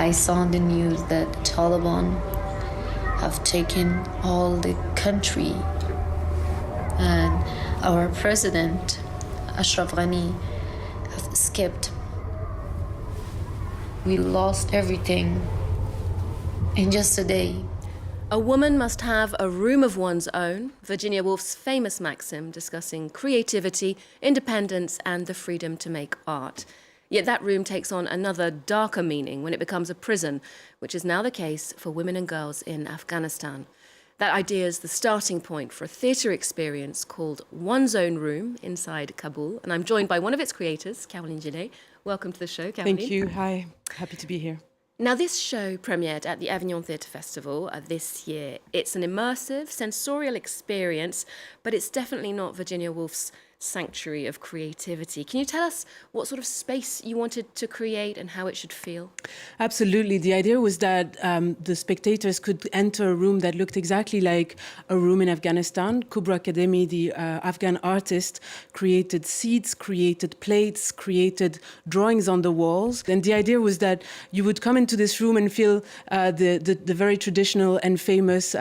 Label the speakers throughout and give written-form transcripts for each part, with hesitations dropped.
Speaker 1: I saw on the news that the Taliban have taken all the country, and our president, Ashraf Ghani, have escaped. We lost everything in just a day.
Speaker 2: A woman must have a room of one's own, Virginia Woolf's famous maxim discussing creativity, independence, and the freedom to make art. Yet that room takes on another darker meaning when it becomes a prison, which is now the case for women and girls in Afghanistan. That idea is the starting point for a theatre experience called One's Own Room inside Kabul. And I'm joined by one of its creators, Caroline Gillet. Welcome to the show, Caroline.
Speaker 3: Thank you. Hi. Happy to be here.
Speaker 2: Now, this show premiered at the Avignon Theatre Festival this year. It's an immersive, sensorial experience, but it's definitely not Virginia Woolf's sanctuary of creativity. Can you tell us what sort of space you wanted to create and how it should feel?
Speaker 3: Absolutely. The idea was that the spectators could enter a room that looked exactly like a room in Afghanistan. Kubra Academy, the Afghan artist, created seats, created plates, created drawings on the walls. And the idea was that you would come into this room and feel the very traditional and famous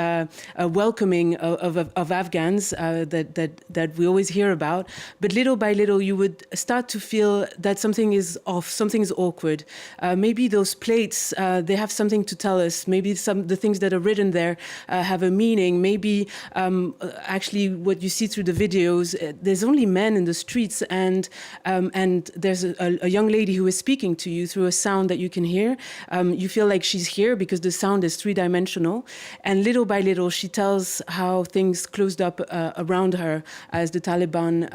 Speaker 3: welcoming of Afghans that we always hear about. But little by little, you would start to feel that something is off, something's awkward. Maybe those plates, they have something to tell us. Maybe the things that are written there have a meaning. Maybe actually what you see through the videos, there's only men in the streets, and there's a young lady who is speaking to you through a sound that you can hear. You feel like she's here because the sound is three-dimensional. And little by little, she tells how things closed up around her as the Taliban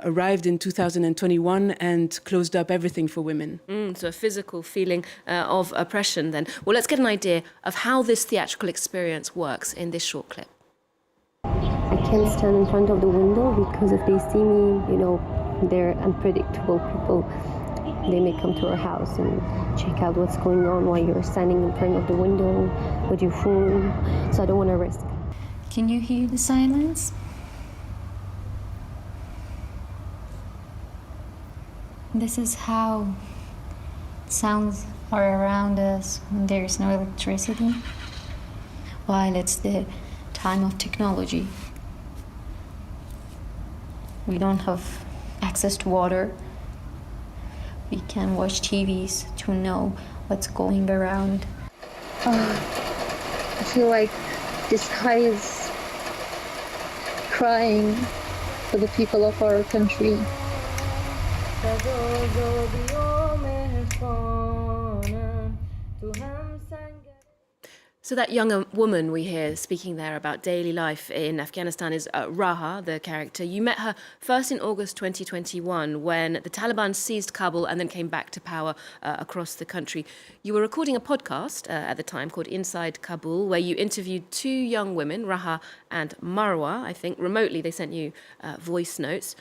Speaker 3: arrived in 2021 and closed up everything for women.
Speaker 2: So a physical feeling of oppression then. Well, let's get an idea of how this theatrical experience works in this short clip.
Speaker 4: I can't stand in front of the window because if they see me, they're unpredictable people. They may come to our house and check out what's going on while you're standing in front of the window with your phone. So I don't want to risk.
Speaker 1: Can you hear the silence? This is how sounds are around us when there is no electricity, while it's the time of technology. We don't have access to water. We can watch TVs to know what's going around.
Speaker 4: I feel like the sky is crying for the people of our country.
Speaker 2: So that young woman we hear speaking there about daily life in Afghanistan is Raha, the character. You met her first in August 2021 when the Taliban seized Kabul and then came back to power across the country. You were recording a podcast at the time called Inside Kabul, where you interviewed two young women, Raha and Marwa. I think remotely they sent you voice notes.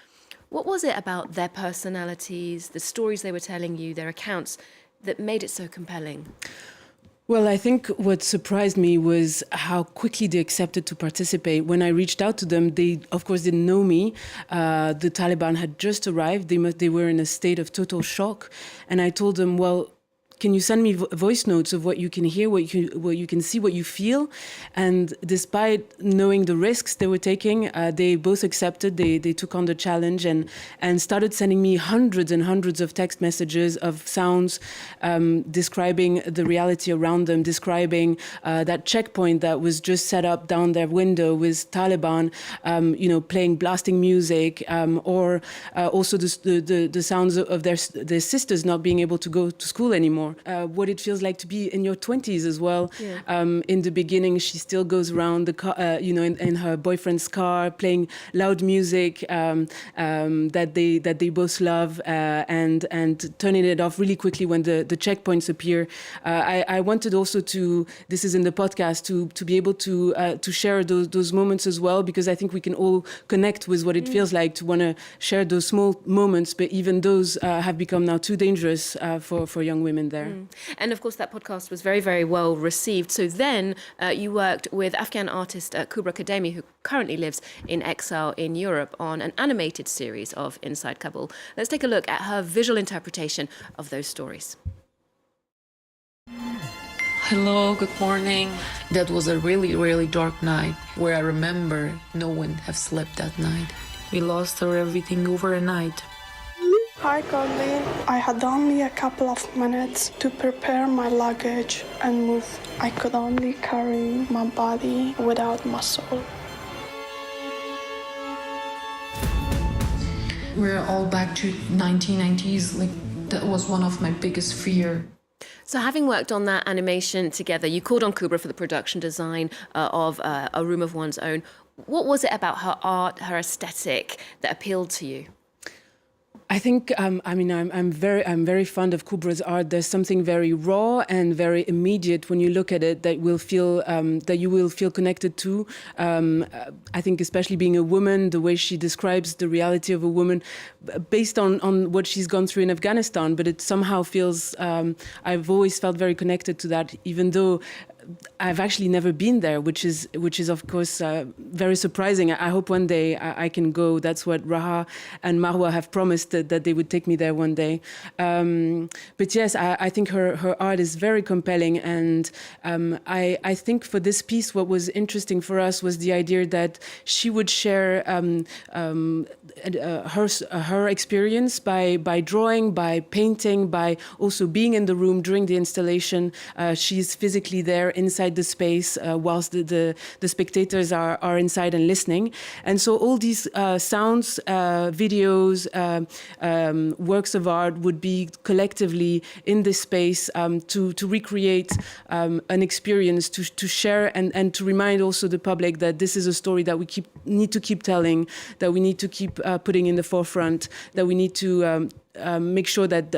Speaker 2: What was it about their personalities, the stories they were telling you, their accounts, that made it so compelling?
Speaker 3: Well, I think what surprised me was how quickly they accepted to participate. When I reached out to them, they, of course, didn't know me. The Taliban had just arrived. They were in a state of total shock. And I told them, well, can you send me voice notes of what you can hear, what you can see, what you feel? And despite knowing the risks they were taking, they both accepted. They took on the challenge and started sending me hundreds and hundreds of text messages of sounds describing the reality around them, describing that checkpoint that was just set up down their window with Taliban, playing blasting music, or also the sounds of their sisters not being able to go to school anymore. What it feels like to be in your 20s as well. Yeah. In the beginning, she still goes around the car, in her boyfriend's car, playing loud music that they both love, and turning it off really quickly when the checkpoints appear. I wanted also this is in the podcast, to be able to share those moments as well, because I think we can all connect with what it feels like to want to share those small moments, but even those have become now too dangerous for young women there.
Speaker 2: And of course, that podcast was very, very well received. So then you worked with Afghan artist Kubra Academy, who currently lives in exile in Europe, on an animated series of Inside Kabul. Let's take a look at her visual interpretation of those stories.
Speaker 5: Hello, good morning. That was a really, really dark night where I remember no one have slept that night. We lost our everything overnight.
Speaker 6: Hi, Colleen. I had only a couple of minutes to prepare my luggage and move. I could only carry my body without my soul.
Speaker 5: We're all back to 1990s. That was one of my biggest fear.
Speaker 2: So having worked on that animation together, you called on Kubra for the production design of A Room of One's Own. What was it about her art, her aesthetic that appealed to you?
Speaker 3: I think I'm very fond of Kubra's art. There's something very raw and very immediate when you look at it that you will feel connected to. I think especially being a woman, the way she describes the reality of a woman, based on what she's gone through in Afghanistan. But it somehow feels I've always felt very connected to that, even though I've actually never been there, which is of course very surprising. I hope one day I can go. That's what Raha and Marwa have promised, that they would take me there one day. But yes, I think her art is very compelling, and I think for this piece, what was interesting for us was the idea that she would share her experience by drawing, by painting, by also being in the room during the installation. She's physically there inside the space whilst the spectators are inside and listening. And so all these sounds, videos, works of art would be collectively in this space to recreate an experience, to share and to remind also the public that this is a story that we need to keep telling, that we need to keep putting in the forefront, that we need to make sure that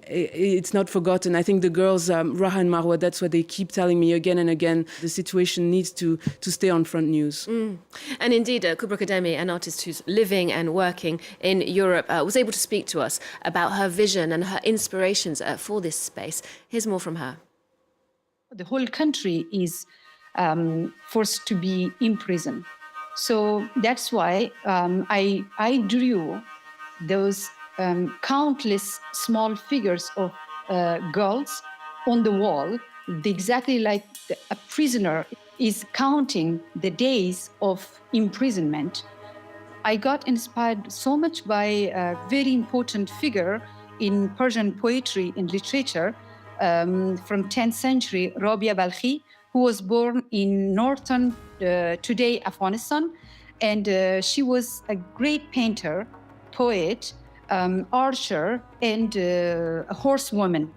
Speaker 3: it's not forgotten. I think the girls, Raha and Marwa, that's what they keep telling me again and again. The situation needs to stay on front news.
Speaker 2: And indeed, Kubra Kademi, an artist who's living and working in Europe, was able to speak to us about her vision and her inspirations for this space. Here's more from her.
Speaker 7: The whole country is forced to be in prison. So that's why I drew those countless small figures of girls on the wall, exactly like a prisoner is counting the days of imprisonment. I got inspired so much by a very important figure in Persian poetry and literature from 10th century, Rabia Balkhi, who was born in northern today Afghanistan, and she was a great painter, poet, archer, and a horsewoman.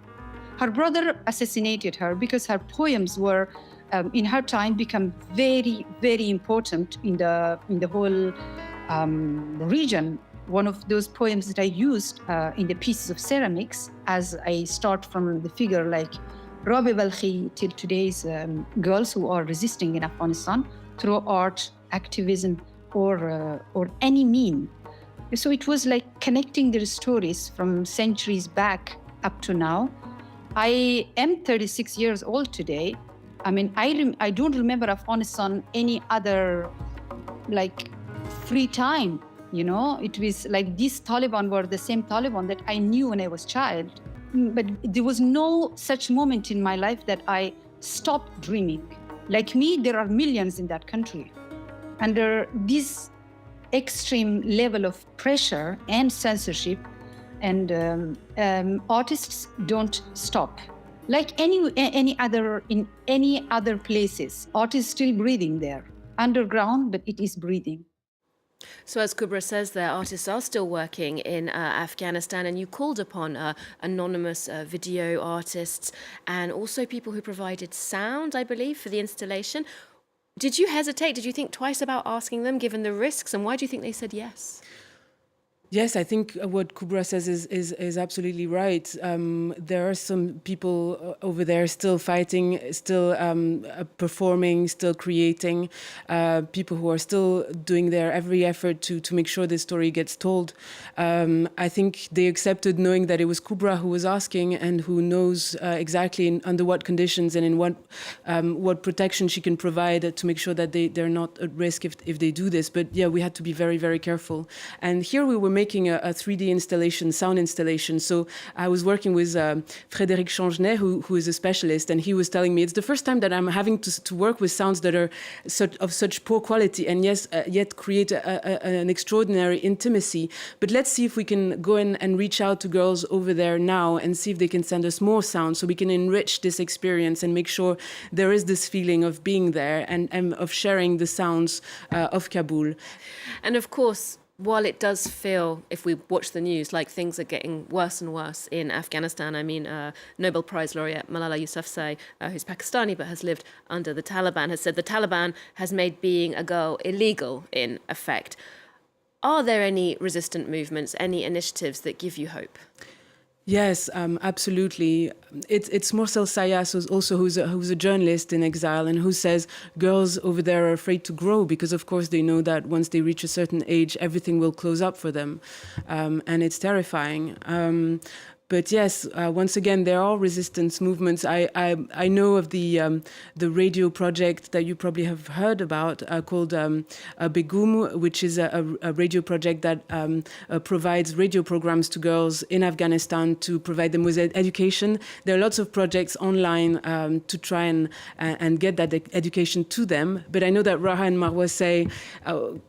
Speaker 7: Her brother assassinated her because her poems were, in her time, become very, very important in the whole region. One of those poems that I used in the pieces of ceramics, as I start from the figure like Rabia Balkhi till today's girls who are resisting in Afghanistan through art, activism, or any mean. So it was like connecting their stories from centuries back up to now. I am 36 years old today. I mean, I don't remember Afghanistan any other like free time. You know, it was like these Taliban were the same Taliban that I knew when I was a child. But there was no such moment in my life that I stopped dreaming. Like me, there are millions in that country. Under this extreme level of pressure and censorship, and artists don't stop. Like any other in any other places, art is still breathing there, underground, but it is breathing.
Speaker 2: So as Kubra says there, artists are still working in Afghanistan, and you called upon anonymous video artists and also people who provided sound, I believe, for the installation. Did you hesitate? Did you think twice about asking them, given the risks? And why do you think they said yes?
Speaker 3: Yes, I think what Kubra says is absolutely right. There are some people over there still fighting, still performing, still creating, people who are still doing their every effort to make sure this story gets told. I think they accepted knowing that it was Kubra who was asking and who knows exactly under what conditions and in what protection she can provide to make sure that they're not at risk if they do this. But yeah, we had to be very, very careful. And here we were making a 3D installation, sound installation. So I was working with Frédéric Changenet, who is a specialist, and he was telling me it's the first time that I'm having to work with sounds that are of such poor quality, and yes, yet create an extraordinary intimacy. But let's see if we can go in and reach out to girls over there now and see if they can send us more sound so we can enrich this experience and make sure there is this feeling of being there and of sharing the sounds of Kabul.
Speaker 2: And of course, while it does feel, if we watch the news, like things are getting worse and worse in Afghanistan, I mean, Nobel Prize laureate Malala Yousafzai, who's Pakistani but has lived under the Taliban, has said the Taliban has made being a girl illegal in effect. Are there any resistant movements, any initiatives that give you hope?
Speaker 3: Yes, absolutely. It's Morsel Sayas who's a journalist in exile and who says girls over there are afraid to grow because, of course, they know that once they reach a certain age, everything will close up for them, and it's terrifying. But yes, once again, there are resistance movements. I know of the radio project that you probably have heard about called Begum, which is a radio project that provides radio programs to girls in Afghanistan to provide them with education. There are lots of projects online to try and get that education to them. But I know that Raha and Marwa say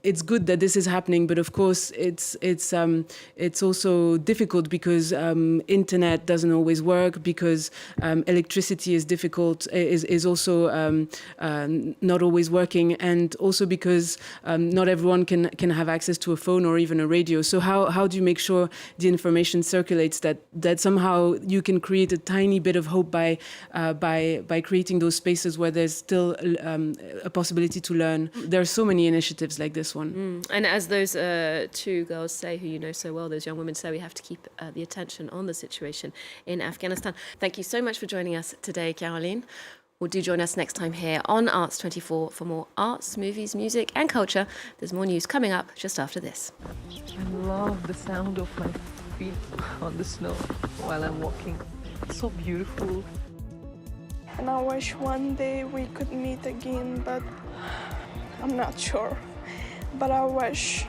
Speaker 3: it's good that this is happening, but of course it's also difficult because internet doesn't always work, because electricity is difficult, is also not always working, and also because not everyone can have access to a phone or even a radio. So how do you make sure the information circulates, that somehow you can create a tiny bit of hope by creating those spaces where there's still a possibility to learn? There are so many initiatives like this one.
Speaker 2: And as those two girls say, who you know so well, those young women say, we have to keep the attention on the situation in Afghanistan. Thank you so much for joining us today, Caroline. Well, do join us next time here on Arts 24 for more arts, movies, music and culture. There's more news coming up just after this.
Speaker 8: I love the sound of my feet on the snow while I'm walking. It's so beautiful.
Speaker 6: And I wish one day we could meet again, but I'm not sure. But I wish